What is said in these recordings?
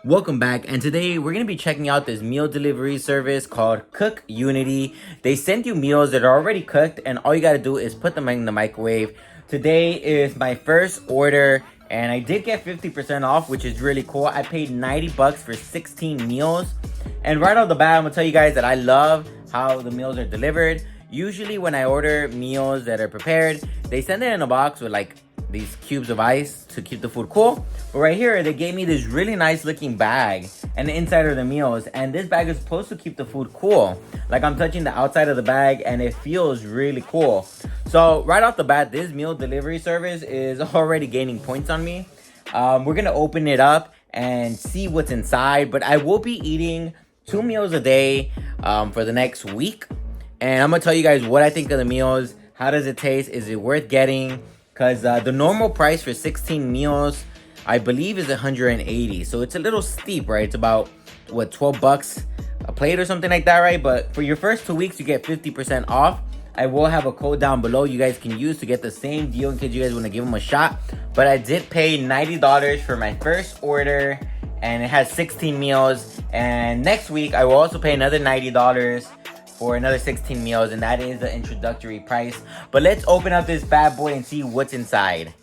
Welcome back, and today we're going to be checking out this meal delivery service called Cook Unity. They send you meals that are already cooked, and all you got to do is put them in the microwave. Today is my first order, and I did get 50% off, which is really cool. I paid 90 bucks for 16 meals, and right off the bat, I'm going to tell you guys that I love how the meals are delivered. Usually when I order meals that are prepared, they send it in a box with like these cubes of ice to keep the food cool. But right here, they gave me this really nice looking bag and the inside of the meals. And this bag is supposed to keep the food cool. Like I'm touching the outside of the bag and it feels really cool. So right off the bat, this meal delivery service is already gaining points on me. We're gonna open it up and see what's inside. But I will be eating 2 meals a day for the next week. And I'm gonna tell you guys what I think of the meals. How does it taste? Is it worth getting? Because the normal price for 16 meals, I believe, is 180. So it's a little steep, right? It's about, what, 12 bucks a plate or something like that, right? But for your first 2 weeks, you get 50% off. I will have a code down below you guys can use to get the same deal in case you guys want to give them a shot. But I did pay $90 for my first order, and it has 16 meals. And next week, I will also pay another $90 for another 16 meals, and that is the introductory price. But let's open up this bad boy and see what's inside.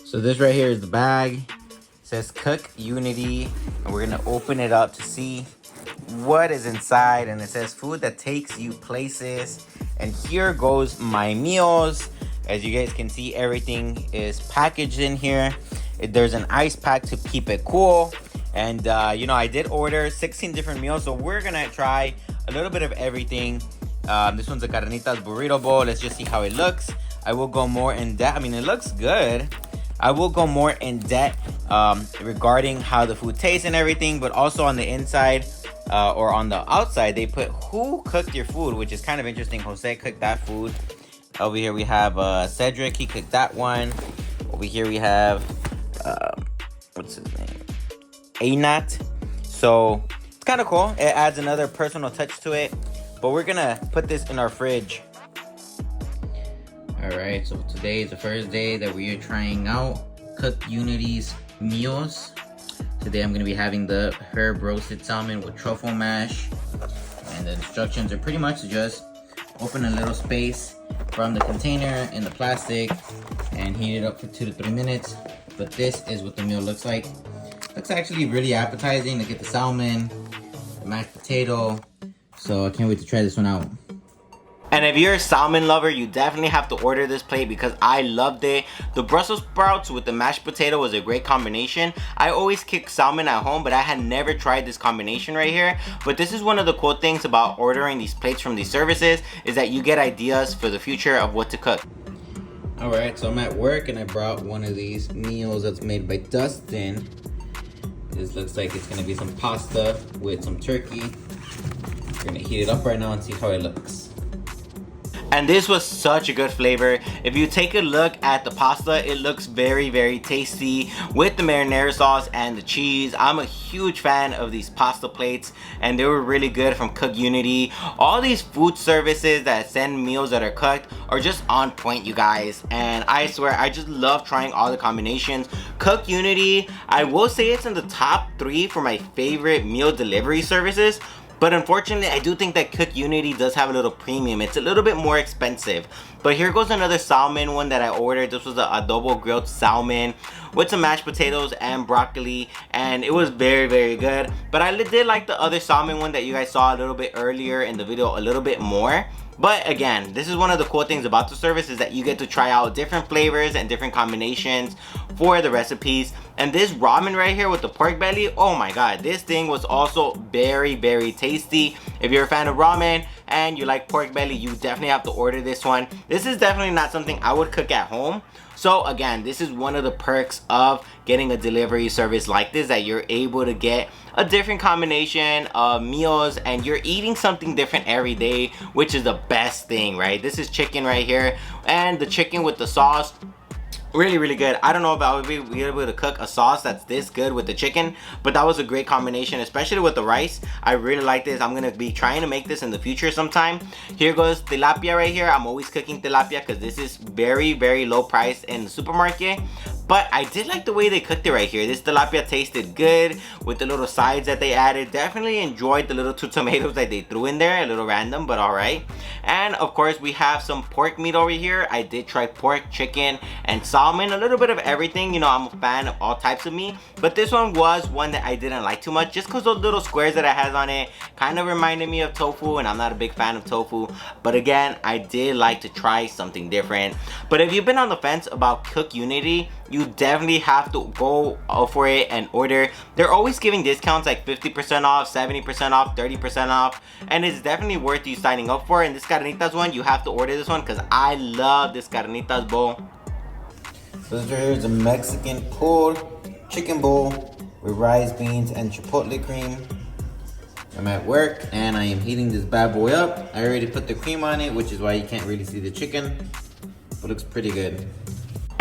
So this right here is the bag. It says Cook Unity, and we're gonna open it up to see what is inside. And it says food that takes you places. And here goes my meals. As you guys can see, everything is packaged in here. There's an ice pack to keep it cool. And I did order 16 different meals, so we're gonna try a little bit of everything. This one's a carnitas burrito bowl. Let's just see how it looks. I will go more in depth. I mean, it looks good. I will go more in depth regarding how the food tastes and everything, but also on the inside or on the outside, they put who cooked your food, which is kind of interesting. Jose cooked that food. Over here we have Cedric. He cooked that one. Over here we have what's his name? Anat. So it's kind of cool. It adds another personal touch to it. But we're gonna put this in our fridge. Alright, so today is the first day that we are trying out Cook Unity's meals. Today I'm gonna be having the herb roasted salmon with truffle mash. And the instructions are pretty much just open a little space from the container in the plastic and heat it up for 2 to 3 minutes. But this is what the meal looks like. Looks actually really appetizing. Look at the salmon, the mashed potato. So I can't wait to try this one out. And if you're a salmon lover, you definitely have to order this plate because I loved it. The Brussels sprouts with the mashed potato was a great combination. I always cook salmon at home, but I had never tried this combination right here. But this is one of the cool things about ordering these plates from these services is that you get ideas for the future of what to cook. Alright, so I'm at work and I brought one of these meals that's made by Dustin. This looks like it's gonna be some pasta with some turkey. We're gonna heat it up right now and see how it looks. And this was such a good flavor. If you take a look at the pasta, it looks very, very tasty with the marinara sauce and the cheese. I'm a huge fan of these pasta plates and they were really good from Cook Unity. All these food services that send meals that are cooked are just on point, you guys. And I swear, I just love trying all the combinations. Cook Unity, I will say it's in the top 3 for my favorite meal delivery services. But unfortunately, I do think that Cook Unity does have a little premium. It's a little bit more expensive. But here goes another salmon one that I ordered. This was the adobo grilled salmon with some mashed potatoes and broccoli. And it was very, very good. But I did like the other salmon one that you guys saw a little bit earlier in the video a little bit more. But again, this is one of the cool things about the service is that you get to try out different flavors and different combinations for the recipes. And this ramen right here with the pork belly, oh my god, this thing was also very, very tasty. If you're a fan of ramen and you like pork belly, you definitely have to order this one. This is definitely not something I would cook at home. So again, this is one of the perks of getting a delivery service like this, that you're able to get a different combination of meals and you're eating something different every day, which is the best thing, right? This is chicken right here, and the chicken with the sauce, really, really good. I don't know if I would be able to cook a sauce that's this good with the chicken, but that was a great combination, especially with the rice. I really like this. I'm gonna be trying to make this in the future sometime. Here goes tilapia right here. I'm always cooking tilapia because this is very, very low price in the supermarket. but I did like the way they cooked it right here. This tilapia tasted good with the little sides that they added. Definitely enjoyed the little 2 tomatoes that they threw in there, a little random, but all right. And of course we have some pork meat over here. I did try pork, chicken, and salmon, a little bit of everything. You know, I'm a fan of all types of meat, but this one was one that I didn't like too much, just because those little squares that it has on it kind of reminded me of tofu, and I'm not a big fan of tofu. But again, I did like to try something different. But if you've been on the fence about Cook Unity, you definitely have to go for it and order. They're always giving discounts like 50% off, 70% off, 30% off, and it's definitely worth you signing up for it. And this carnitas one, you have to order this one because I love this carnitas bowl. So this right here is a Mexican pulled chicken bowl with rice, beans, and chipotle cream. I'm at work and I am heating this bad boy up. I already put the cream on it, which is why you can't really see the chicken, but it looks pretty good.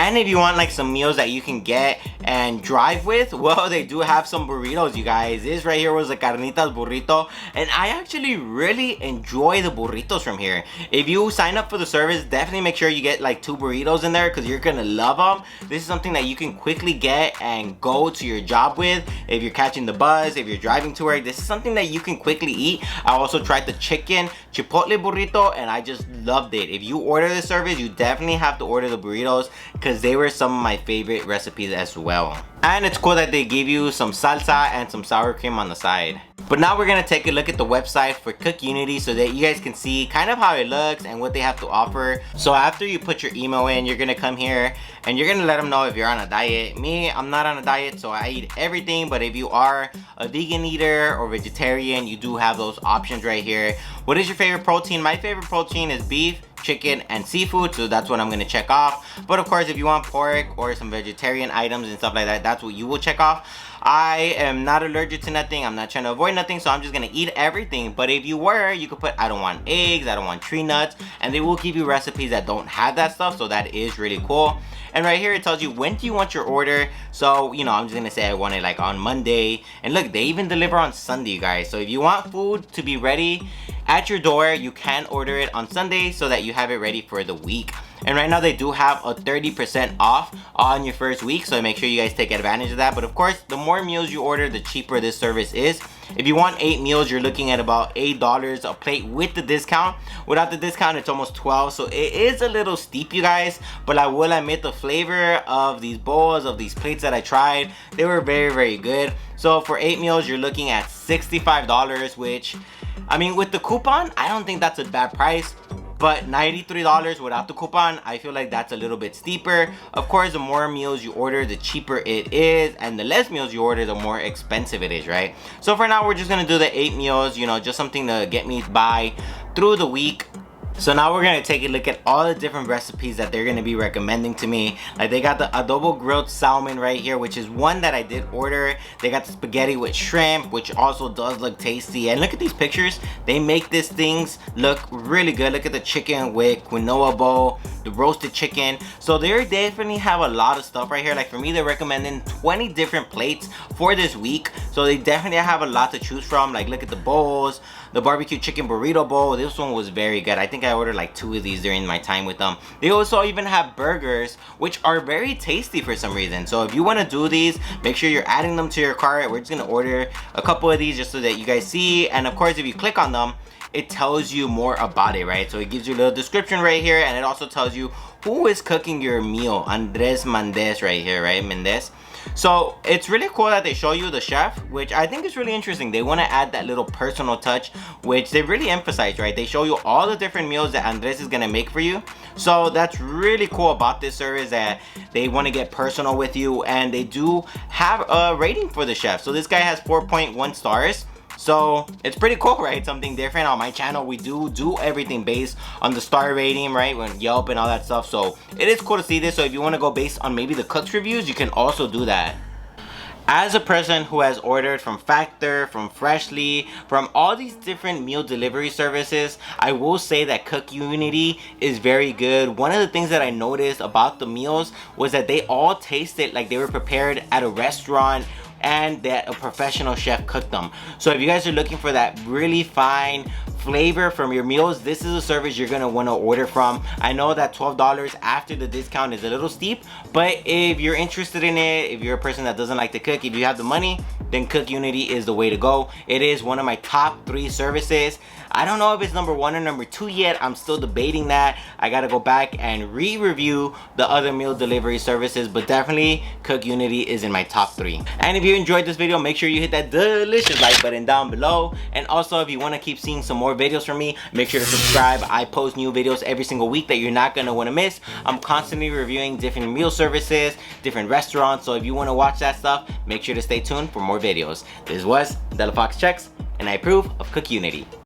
And if you want like some meals that you can get and drive with, well, they do have some burritos, you guys. This right here was a carnitas burrito, and I actually really enjoy the burritos from here. If you sign up for the service, definitely make sure you get like 2 burritos in there because you're gonna love them. This is something that you can quickly get and go to your job with. If you're catching the bus, if you're driving to work, this is something that you can quickly eat. I also tried the chicken chipotle burrito and I just loved it. If you order this service, you definitely have to order the burritos because they were some of my favorite recipes as well. And it's cool that they give you some salsa and some sour cream on the side. But now we're gonna take a look at the website for Cook Unity so that you guys can see kind of how it looks and what they have to offer. So after you put your email in, you're gonna come here and you're gonna let them know if you're on a diet. Me, I'm not on a diet, so I eat everything. But if you are a vegan eater or vegetarian, you do have those options right here. What is your favorite protein? My favorite protein is beef, chicken, and seafood, so that's what I'm gonna check off. But of course, if you want pork or some vegetarian items and stuff like that, that's what you will check off. I am not allergic to nothing. I'm not trying to avoid nothing, so I'm just gonna eat everything. But if you were, you could put I don't want eggs, I don't want tree nuts, and they will give you recipes that don't have that stuff, so that is really cool. And right here it tells you when do you want your order. So you know, I'm just gonna say I want it like on Monday, and look, they even deliver on Sunday, you guys. So if you want food to be ready at your door, you can order it on Sunday so that you have it ready for the week. And right now they do have a 30% off on your first week, so make sure you guys take advantage of that. But of course, the more meals you order, the cheaper this service is. If you want 8 meals, you're looking at about $8 a plate with the discount. Without the discount, it's almost 12, so it is a little steep, you guys. But I will admit the flavor of these bowls, of these plates that I tried, they were very, very good. So for 8 meals, you're looking at $65, which, I mean, with the coupon, I don't think that's a bad price. But $93 without the coupon, I feel like that's a little bit steeper. Of course, the more meals you order, the cheaper it is, and the less meals you order, the more expensive it is, right? So for now, we're just gonna do the 8 meals, you know, just something to get me by through the week. So now we're gonna take a look at all the different recipes that they're gonna be recommending to me. Like they got the adobo grilled salmon right here, which is one that I did order. They got the spaghetti with shrimp, which also does look tasty. And look at these pictures. They make these things look really good. Look at the chicken with quinoa bowl, the roasted chicken. So they definitely have a lot of stuff right here. Like for me, they're recommending 20 different plates for this week. So they definitely have a lot to choose from. Like look at the bowls, the barbecue chicken burrito bowl. This one was very good. I think I ordered like 2 of these during my time with them. They also even have burgers, which are very tasty for some reason. So if you want to do these, make sure you're adding them to your cart. We're just gonna order a couple of these just so that you guys see. And of course, if you click on them, it tells you more about it, right? So it gives you a little description right here, and it also tells you who is cooking your meal. Andres Mendez right here, right? Mendez. So it's really cool that they show you the chef, which I think is really interesting. They want to add that little personal touch, which they really emphasize, right? They show you all the different meals that Andres is gonna make for you. So that's really cool about this service, that they want to get personal with you, and they do have a rating for the chef. So this guy has 4.1 stars. So it's pretty cool, right? Something different. On my channel, we do everything based on the star rating, right? When Yelp and all that stuff. So it is cool to see this. So if you want to go based on maybe the cook's reviews, you can also do that. As a person who has ordered from Factor, from Freshly, from all these different meal delivery services, I will say that Cook Unity is very good. One of the things that I noticed about the meals was that they all tasted like they were prepared at a restaurant and that a professional chef cooked them. So if you guys are looking for that really fine flavor from your meals, this is a service you're gonna want to order from. I know that $12 after the discount is a little steep, but if you're interested in it, if you're a person that doesn't like to cook, if you have the money, then Cook Unity is the way to go. It is one of my top 3 services. I don't know if it's number 1 or number 2 yet. I'm still debating that. I gotta go back and re-review the other meal delivery services, but definitely Cook Unity is in my top 3. And if you enjoyed this video, make sure you hit that delicious like button down below. And also, if you want to keep seeing some more videos from me, make sure to subscribe. I post new videos every single week that you're not gonna want to miss. I'm constantly reviewing different meal services, different restaurants, so if you want to watch that stuff, make sure to stay tuned for more videos. This was Delafox Checks, and I approve of Cook Unity.